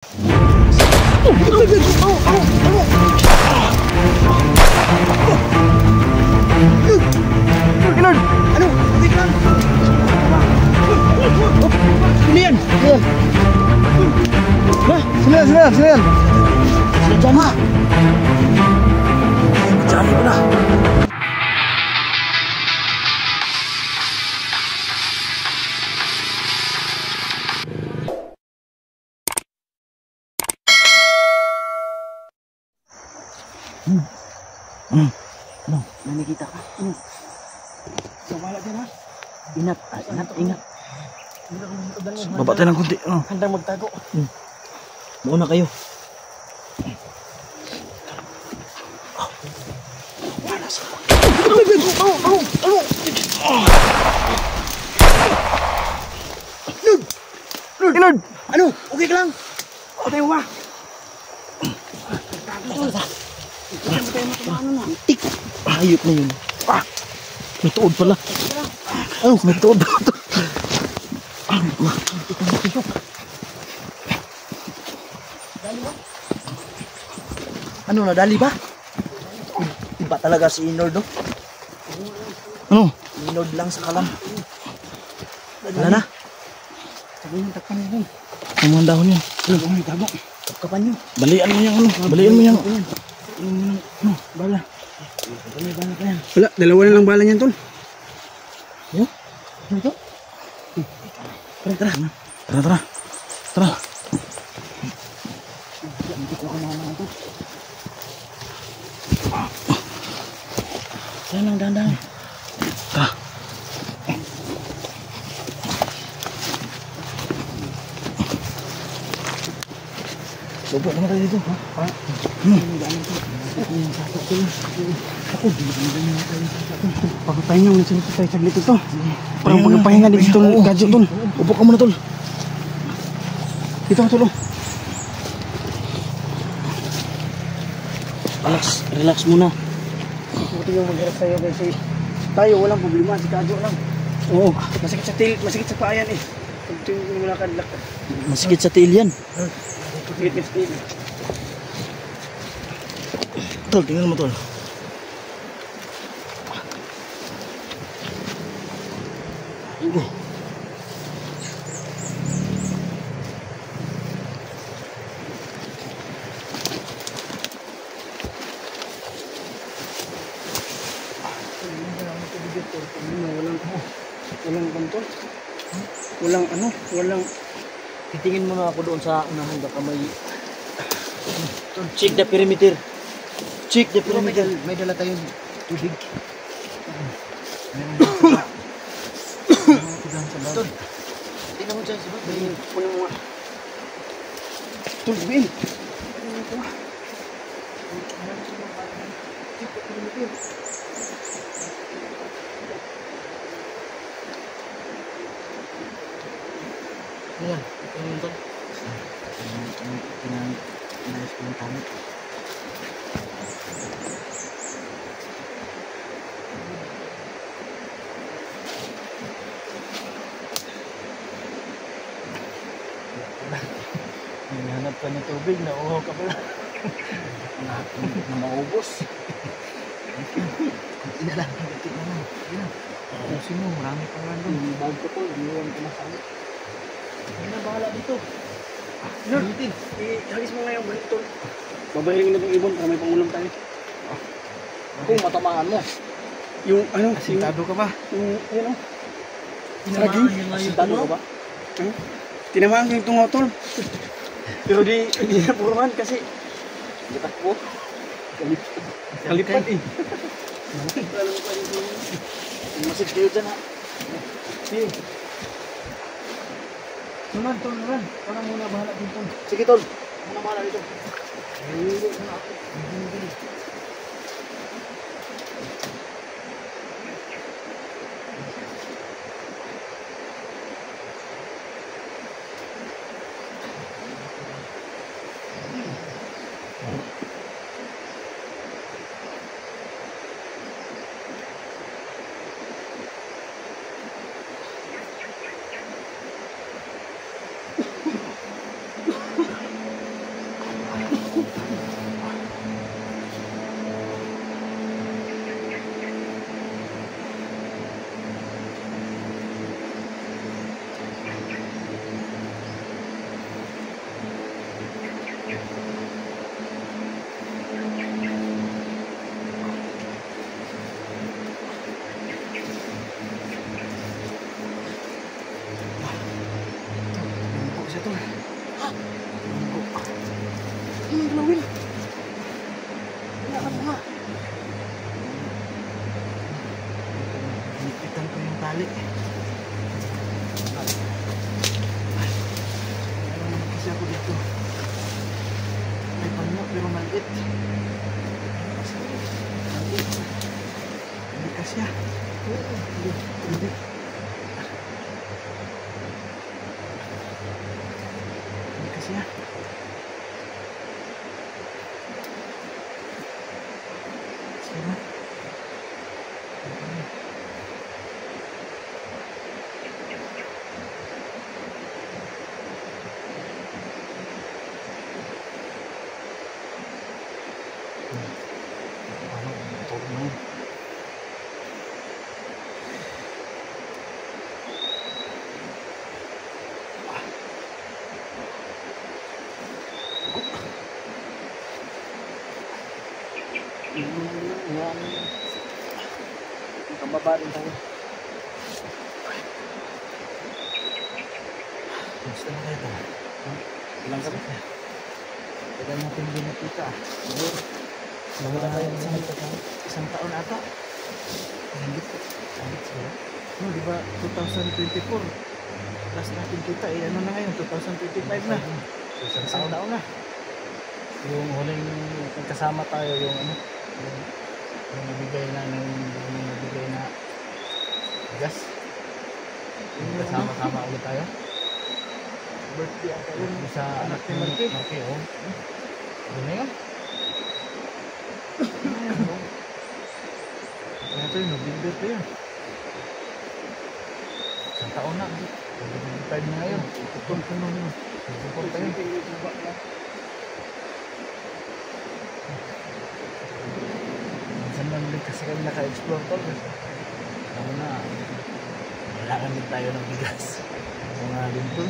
Kinard! Ano? Wait lang! Ano yan? Ba? Sino yan? Sila dyan ha! Dyan ko na! Ano? Nakikita ka? Ano? So, wala dyan ha? Ingat. Baba tayo ng kunti. Handang magtago. Mauna kayo. Inard! Ano? Okay ka lang? Okay mo ba? Tik! Ayop na yun. May tuod pala. Oh, may tuod. Ano, nadali ba? Iba talaga si Inord, no? Ano? Inord lang sa kalam. Wala na? Takpan nyo. Ang mga dahon yan. Takpan nyo. Balian mo yan, ano? Balian mo yan. Ano? Bala. Bala ka yan. Wala, dalawa na lang bala niyan, tol. Yo? Ano ito? Tara. Yan lang, dahan-dahan. Tara. Bobo naman tayo dito. Ha? Pagpapahinga mo nito tayo saglit ito. Parang pagpapahinga dito ng gadyo tol. Upo ka muna tol. Dito tol. Relax muna. Buti yung mag-relax tayo kasi tayo walang problema, si gadyo lang. Oo, masakit sa tail, masakit sa paa yan eh. Ito yung mulakad. Masakit sa tail yan. Masakit sa tail. Tol, tingnan mo tol. Walang titingin mo na ako doon sa unahan baka may check the perimeter. May dala tayong tubig. Tol, tingnan mo dyan sa bag. Punin mo nga. Tubig. Ayan, ito yung tol. Pinayos ko yung tanit. Hinahanap ka ng tubig, nauhaw ka pala. Na maubos. Hindi na lang, hindi na lang. Ubusin mo, marami pa nga doon. Yung bag ko po, iniwan ko na kami. Hindi na bahala dito. Lord, ihagis mo nga yung balik tol. Babahiling na itong ibon para may pangulam tayo. Kung matamaan mo. Yung ano? Asintado ka ba? Yung ano? Saging? Asintado ka ba? Tinamaan ko yung tungo tol. Pero di napuruhan kasi gatak po. Kalipat eh. Masig kayo dyan ha. Sige. Sunod tol, Ran. Parang muna bahala dito. Sige tol, muna bahala dito. Nalilito na ako. na, Will. Kailangan mo nga. Hinipitan ko yung tali. Ayaw kasi ako dito. May panyo pero maliit. Maliit. Hindi kasya. Hindi. Hindi kasya. Sige. Baba rin tayo. Gusto na kayo ito. Ilang kami? Tagal natin din nakita. Isang taon ata. Hangit siguro. No, di ba 2024? Last natin kita eh. Ano na ngayon? 2025 na. Isang taon na. Yung huling kasama tayo yung ano? Yung nabigay na gas. Yung kasama-sama ulit tayo. Birthday ata yun sa anak ni Marky. Oh. Ano na yun? Ito yun, November pa yun. Isang taon na. 25 na ngayon. Tutong pa nun yun. Tutong pa yun. Minsan lang ulit kasi kami naka-explore tol. Ano na, kailangan din tayo ng bigas. Mga dito.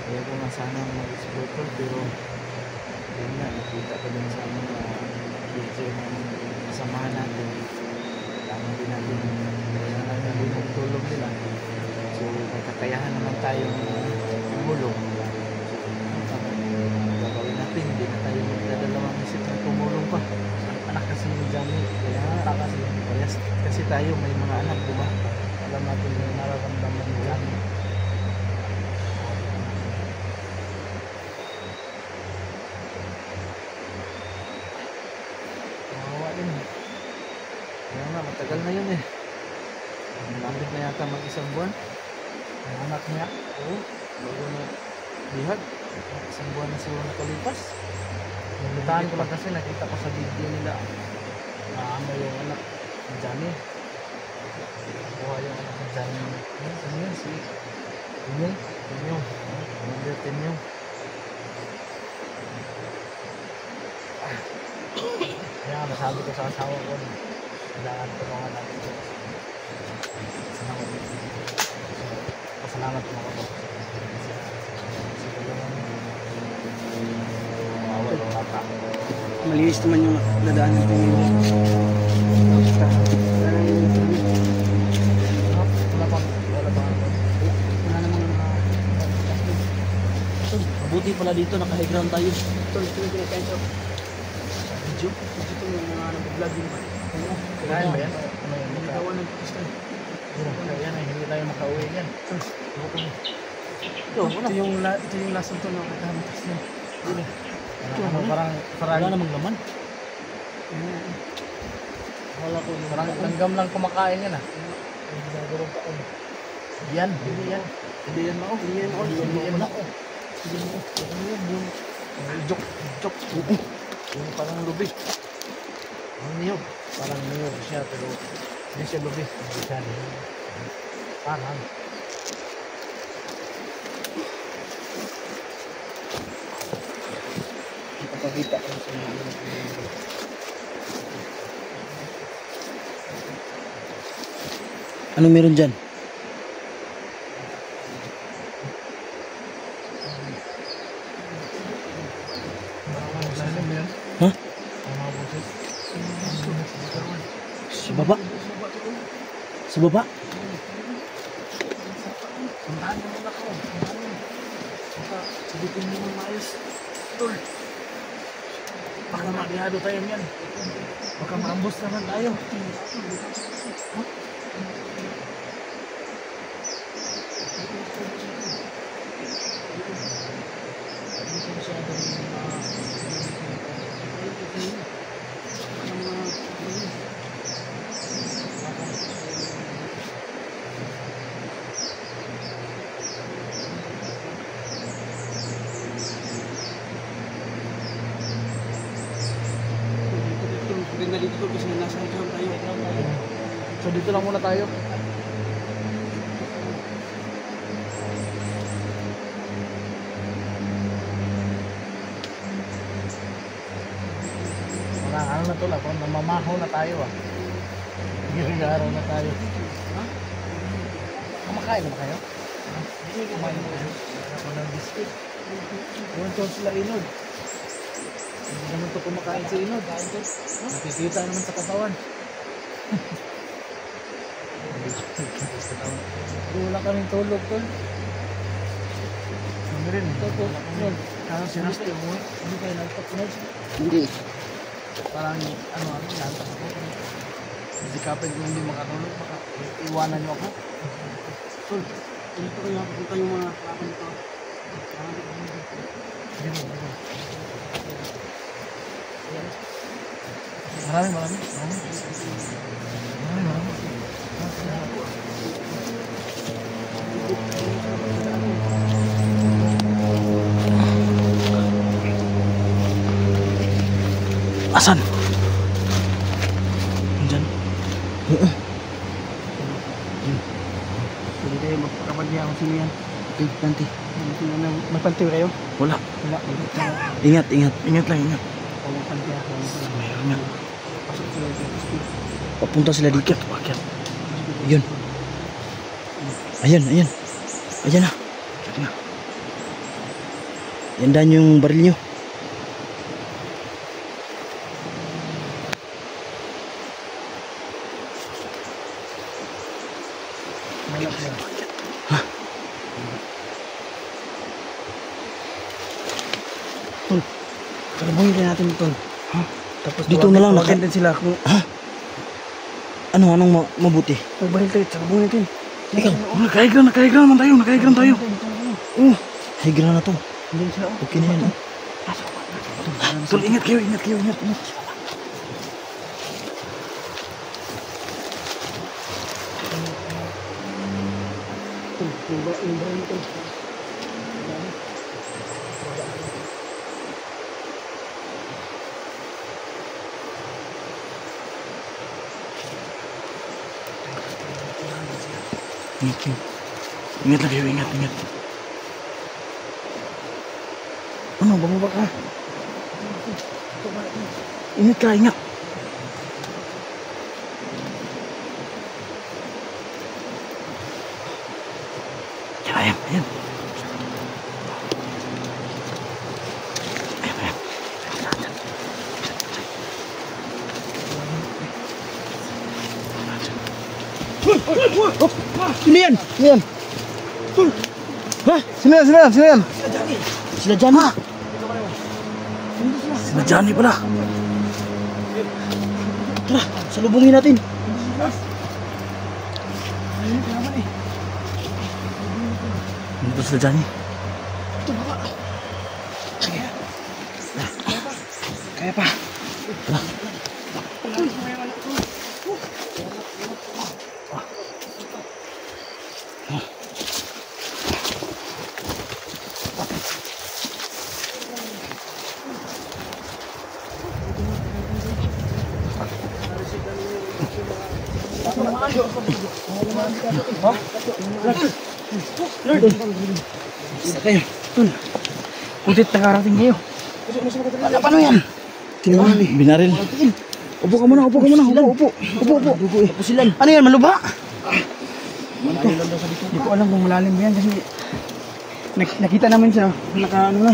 Kaya ko nga sana mag-explore tol, pero yun nga, nakita ko din sa mga video ng kasamahan natin. Kailangan din natin, kailangan natin magtulong nila. So, may kakayahan naman tayong tumulong. Gagawin natin, hindi na tayo magdadalawang isip na tumulong pa. Anak kasi ni Johnny, kaya kasi tayo may mga anak, diba? Alam natin yung nararamdaman ni Johnny. Mahawa din. Kaya nga, matagal na yun eh. Malapit na yata mag-isang buwan. Ang anak niya, bago na bihag. Isang buwan na siguro nakalipas. Nagutaan ko lang kasi nakita ko sa video nila ano yung anak ni Johnny. Buha yung anak ni Johnny. Ano yun? Si Tinyong. Number 10 yung. Kaya masabi ko sa asawa ko, kailangan tulungan natin ito. Pasalamat mo ako. Malinis naman yung dadaanan ko ngayon. Mabuti pala dito, naka-high ground tayo. Ito kinakain ko. Video? Ito yung mga nag-vlog yun ba? Kaya ba yan? Nagawa ng Pakistan. Kaya yan, hindi tayo makauwi yan. Ito yung last ito na nagkamatas na. Parang wala namang laman. Wala ko Parang langgam lang kumakain yan ah. Yan, hindi yan. Hindi yan mao. Hindi yan mao. Yung jok. Yung parang lubi. Ang niyog. Parang niyog siya pero hindi siya lubi. Hindi siya parang. Ipapakita ko sa mga Anong meron dyan? Ha? Sa baba? Sa baba? Puntahan mo muna ko. Saka sabitin mo ng maayos. Tol. Baka maglihado tayo yan. Baka maambos naman tayo. Maganda dito kasi nasa hanggang tayo. So dito lang muna tayo. Mga ano na to lang, namamahaw na tayo ah. Giring-araw na tayo. Ha? Kumakain na ba kayo? Hindi kumain na kayo. Ako ng biscuit. Iwan ko sila Inod. Hindi naman ito kumakain si Inod. Nakikita naman sa katawan. Wala kaming tulog tol. Hindi rin. Ito. Parang sinasti mo. Hindi kayo nagpapunod. Hindi. Parang ano yan. Hindi kapag hindi makatulog. Baka iwanan nyo ako. Tol, dito kayo pupunta yung mga kapatid nito. Marami. Asan? Diyan. Pwede kayo magpakapad niya kung sino yan. Okay, nanti. May panty kayo? Wala. Wala. Ingat. Ingat lang, ingat. Walang panty ako. Mayroon nga. Pasok sila dito. Papunta sila dito. Bakit? Ayun. Ayan na. Ayan na. Yandan yung baril nyo. Ha? Tol, kalabuhin din natin tol. Ha? Tapos dito na lang din sila kung ha? Anong mabuti? magbahil tayo. Kalabuhin natin. Ikaw, nakahigram naman tayo. Higram na to. Hindi sila. Okay na yan. Tol, ingat kayo. Ingat lang kayo, ingat. Ano, bumaba ka? Ingat. Ayan. Ayan. Sino yan? Ha? Sino yan? Sila Johnny. Sila Johnny pala. Tara, salubungin natin. Dito sila Johnny. Sige. Kaya pa. Tara. Isa kayo. Putit nakarating kayo. Paano yan? Tingnan mo. Binaril. Upo ka muna. Upo. Upo silan. Ano yan? Maluba? Hindi ko alam kung malalim ba yan kasi nakita namin siya. Naka-ano na.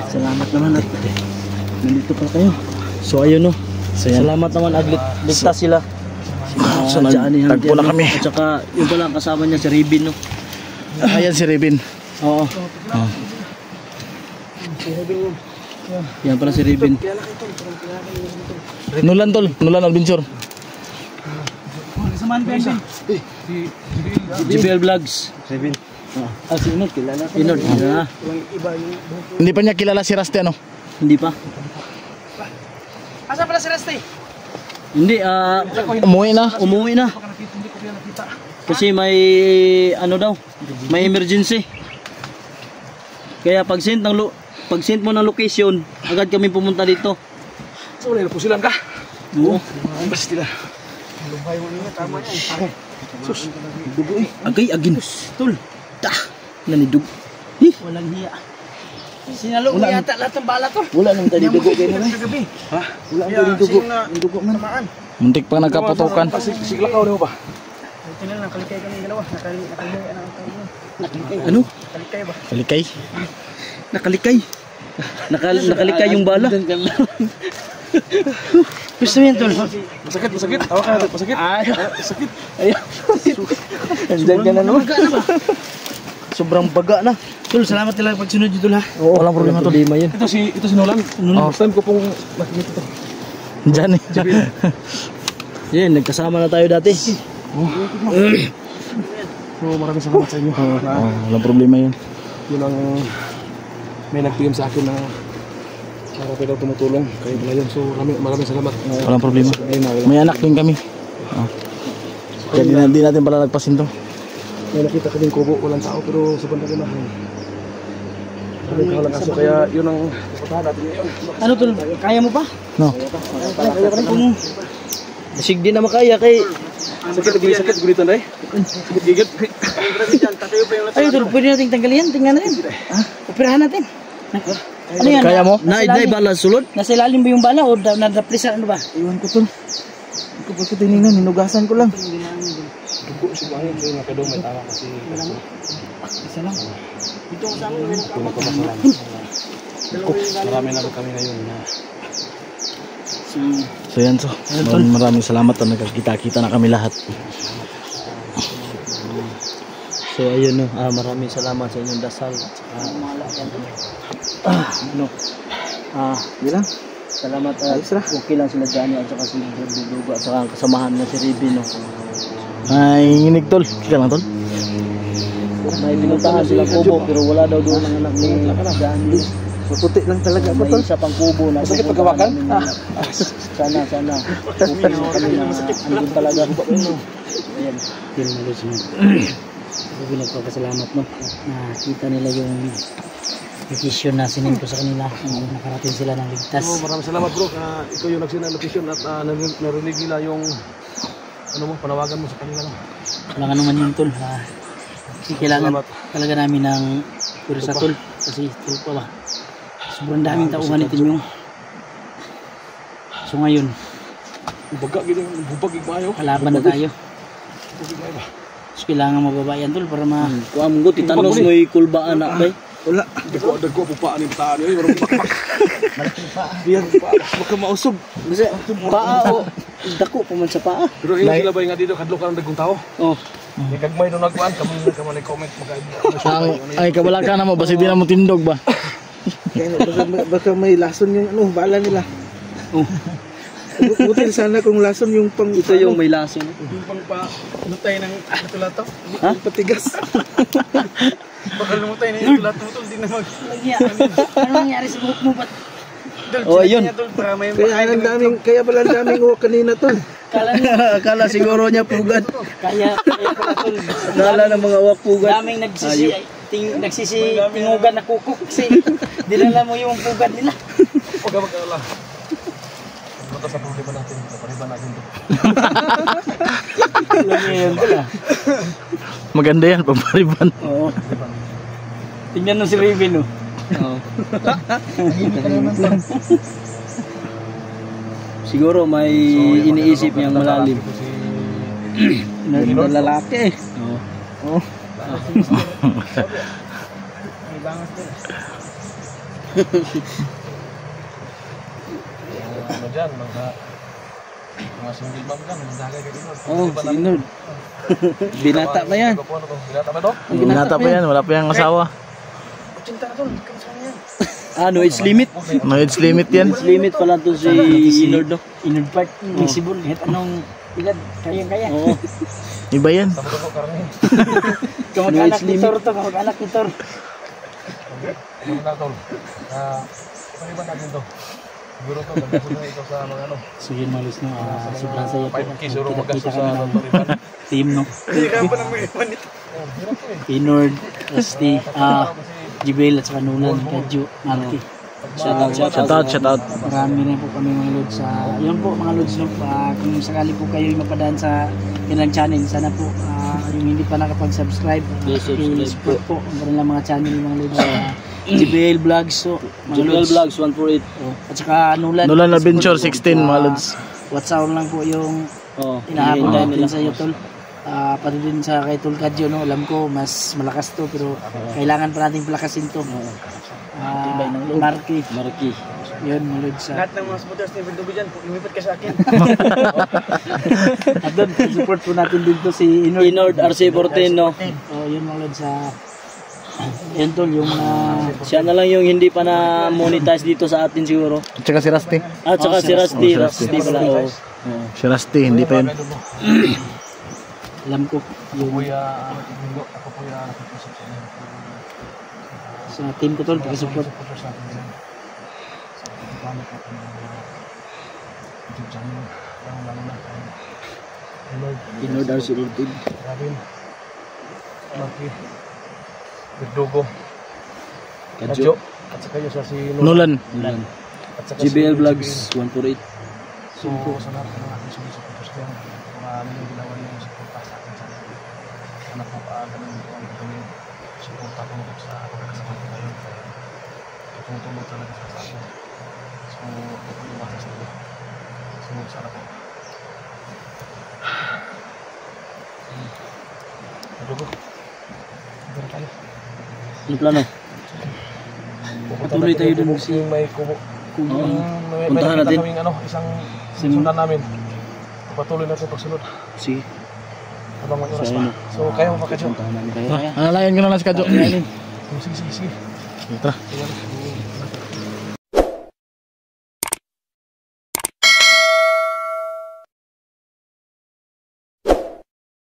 Salamat naman at nandito pa kayo. So ayun no. Salamat naman at ligtas sila. Tagpo na kami. At saka yung pala kasama niya si Ribin no. Ayan si Ribin. Oo. Ah. Yan pala si Raven. Nulan tol, Nulan Adventure. Samahan ko yan. JBL Vlogs. Raven. Si Inod, kilala ko. Inod, Walang iba yung buhok. Hindi pa niya kilala si Rusty ano? Hindi pa. Asa pala si Rusty? Hindi, Umuwi na. umuwi na. Baka nakita, hindi ko kaya nakita. Kasi may, ano daw, may emergency. Kaya pag-send mo ng location, agad kami pumunta dito. So, wala pusilan ka? Oo. Basta nila. Lubay mo nila, tama yan. Sus, dugo eh. Agay, agin. Tol. Nanidug. Walang hiya. Sinalo mo yata lahat ng bala to. Wala nang tadi dugo kayo na. Kagabi. Ha? Wala nang tadi dugo. Dugo man. Tamaan. Muntik pa nagkaputukan. Sigla ka ulit ba? Ito na lang, nakalikay kami dalawa. Nakalikay ang tawag mo. Nakalikay. Ano? Nakalikay ba? Kalikay. Nakalikay. Nakalikay yung bala. Gusto mo yan, Tol? Masakit, masakit. Tawa ka natin, masakit. Masakit. Ayaw. Andyan ka na no? Sobrang baga na. Tol, salamat nila pagsunod dito ha. Oo, walang problema, Tol. Yun. Ito si Nolan. First time ko pong makikita ito. Diyan eh. Yan, nagkasama na tayo dati. So, maraming salamat sa inyo. Walang problema yun. Yun ang may nag-PM sa akin na marami daw tumutulong kayo pala yun. So maraming salamat. Walang problema. May anak din kami. Kaya di natin pala nagpasinto. May nakita kaming kubo, walang tao pero sa banda na. Maraming kahalang aso kaya yun ang pupuntahan natin ngayon. Ano, Tol? Kaya mo pa? No. Masig din na makaya kay... Sakit, sakit, gulitan rin. Sakit gigit. Ayun, Tol, pwede natin tanggalin yan. Tingnan natin. Operahan natin. Ano yan? Kaya mo? Nay bala sulod? Nasa ilalim ba yung bala o nadaprisa ano ba? Iwan ko tol. Hindi ko pagka tinignan, hinugasan ko lang. Dugo si Bangin, so nakadong may tawa kasi. Isa lang. Dito ko sa amin. Marami na kami ngayon na So yan so. Maraming salamat na nagkakita-kita na kami lahat. So ayun no, maraming salamat sa inyong dasal at saka yun lang. Salamat okay lang sila Johnny at saka si Dugo at saka kasamahan na si Riby no. Ay, nginig tol. Kika lang tol. May binuntahan sila kubo pero wala daw doon ang anak ni Johnny. Maputi lang talaga ako May tol. isa pang kubo na Masakit pagkawakan? Sana okay na kami na andun talaga. Ayan, yun na gusto mo. Sabi nagpapasalamat no. Nakita nila yung petition na sinin ko sa kanila. Nakarating sila ng ligtas. maraming salamat bro. Ikaw yung nagsin ng location at narinig nila yung ano mo, panawagan mo sa kanila. No? Walang ano man yung tol. Kailangan talaga namin ng purisa tol. Kasi tol pa ba. Sobrang daming tauhan ito yung. So ngayon, kalaban na tayo. So kailangan mababayan tol para ma... Kuha mo, titanos mo yung kulbaan na bay. Wala. Dagko po paan yung taan yun. Marang pakpak. Baka mausog. Kasi paa o dako pa man sa paa. Pero yung sila ba yung nga dito, kadlo ka ng dagkong tao? Oh. Yung kagmay doon nagkuhan, kami comment. Ay, kabala ka na mo. Basta di na mo tindog ba? Baka may lason yung ano, bala nila. Oh. Buti sana kung lason yung pang Ito yung may lason. yung pang lumutay ng tulato. Ha? Patigas. Baka lumutay na yung tulato mo, hindi na mag... Ano nangyari sa buhok mo ba't? Oh, ayun. Kaya pala ang daming uwak kanina tol. Akala siguro niya pugad. Kaya pala tol. Akala ng mga uwak pugad. Daming nagsisitingugan na kukuk kasi dinala mo yung pugad nila. Huwag ka magkalala. Punta sa problema natin, napariban natin ito. Maganda yan, pampariban. Oo. Tingnan mo si Raven oh. Oo. Siguro may iniisip niyang malalim. Na lalaki eh. Oo. May bangas din. Ano dyan, mga single mom dyan, magdagay ka din. Oo, si Inord. Binata pa yan. Binata ba ito? Binata pa yan, wala pa yung asawa. 80 na tol. Kamusta yan? Ano, age limit? No age limit yan. Age limit pala to si Inord, no? Inord Park. Flexible. Kahit anong edad, kaya-kaya. Oo. Iba yan. Sabado ko karne. Kamag-anak ni Tor to, kamag-anak ni Tor. Ano na tol? Pag-iban natin to. Siguro to, ganda na ito sa mga ano. So yun malis no, sobrang saya po. 5K siguro Kita-kita magasto sa kami ng Toriban. team no. Hindi ka pa nang mag-iban ito. Inord, Rusty, Jibel at saka Nolan, Kadyo, Marky. Shout out. Marami na po kami mga lods sa, yun po mga lods no, kung sakali po kayo mapadaan sa kanilang channel, sana po yung hindi pa nakapag-subscribe, i-support po ang kanilang mga channel mga lods. Jibel Vlogs, so Jibel Vlogs 148. At saka Nolan Adventure 16 mga lods. WhatsApp lang po yung inahabol natin sa iyo tol. Pati din sa kay Tol Kadyo, no? Alam ko mas malakas to pero kailangan pa natin palakasin to. Marky. Yun, mulod sa... Lahat ng mga supporters ni Vindubi dyan, lumipit ka sa akin. At doon, support po natin dito si Inord RC14, no? Yun mulod sa... Yun tol, yung mga... Siya na lang yung hindi pa na monetize dito sa atin siguro. At saka si Rusty. At saka si Rusty pala. Si Rusty, hindi pa yun. Alam ko yung Ako po yung sa team ko tol, pag-support. Inord RC14. Rabin, Marky, Verdugo, Kadyo, at saka yung sa si Nolan. at saka JBL si Vlogs 148. So, sa lahat ng ating supporters dyan, kung ano yung ginawa niyo yung suporta sa akin sa sana po ganun yung kami suporta po sa pagkakasama ko ngayon. Tutulong talaga sa akin. So, ako po yung masa sa iyo. So, sana po. Verdugo, gano'n tayo. Ano plano? Patuloy tayo dun si may kubo. Puntahan natin. Kaming, isang sundan namin. Patuloy natin pagsunod. Sige. Habang may oras pa. So, kaya mo pa Kadyo? Puntahan namin. Alalayan ko na lang si Kadyo. Sige. Tara. Sige.